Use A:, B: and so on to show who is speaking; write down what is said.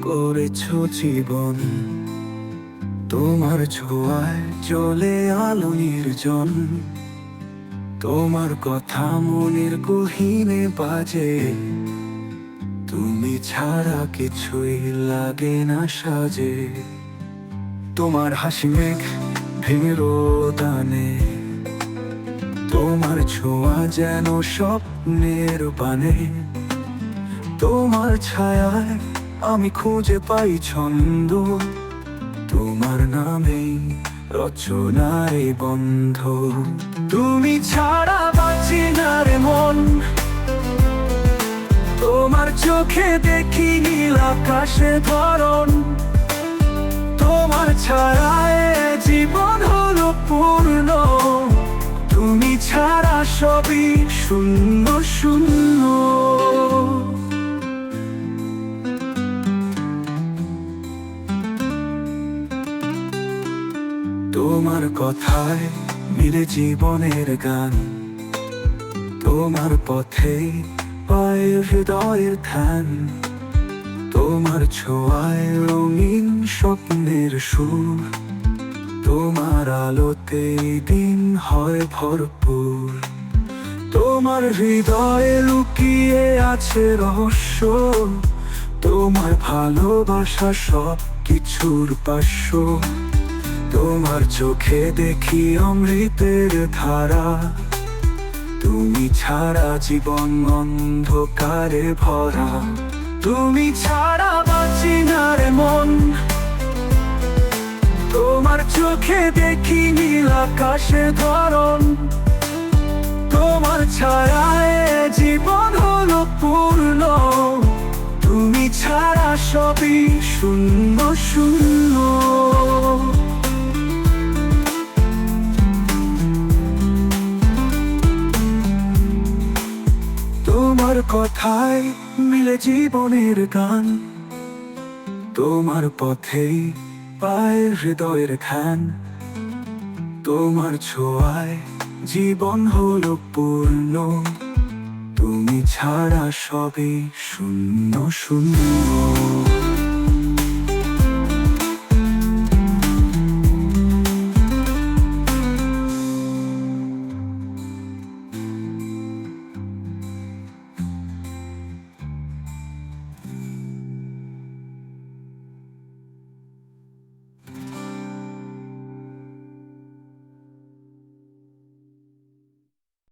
A: করেছো জীবন। তোমার ছোঁয়ায় জ্বলে আলো নির্জন, তোমার কথা মনের গহীনে বাজে। তুমি ছাড়া কিছুই লাগে না সাজে। তোমার হাসি মেঘ ভেঙে রোদানে, তোমার ছোঁয়া যেন স্বপ্নের বানে। তোমার ছায়ায় আমি খুঁজে পাই ছন্দ, তোমার নামেই রচনায় বন্ধ। তুমি ছাড়া বাঁচি না রে মন, তোমার চোখে দেখি নীল আকাশে ধরন। তোমার ছায়ায় জীবন হলো পূর্ণ, তুমি ছাড়া সবই শূন্য শূন্য। তোমার কথায় মিলে জীবনের গান, তোমার পথেই পায় হৃদয়ের ধ্যান। তোমার ছোঁয়ায় রঙিন স্বপ্নের সুর, তোমার আলোতে দিন হয় ভরপুর। তোমার হৃদয়ে লুকিয়ে আছে রহস্য, তোমার ভালোবাসা সব কিছুর পার্শ্ব। তোমার চোখে দেখি অমৃতের ধারা, তুমি ছাড়া জীবন অন্ধকারে ভরা। তুমি ছাড়া বাঁচি না রে মন, তোমার চোখে দেখি নীল আকাশে ধরন। তোমার ছায়ায় জীবন হলো পূর্ণ, তুমি ছাড়া সবই শূন্য শূন্য। তোমার কথায় মিলে জীবনের গান, তোমার পথেই পায় হৃদয়ের ধ্যান। তোমার ছোঁয়ায় জীবন হলো পূর্ণ, তুমি ছাড়া সবই শূন্য শূন্য।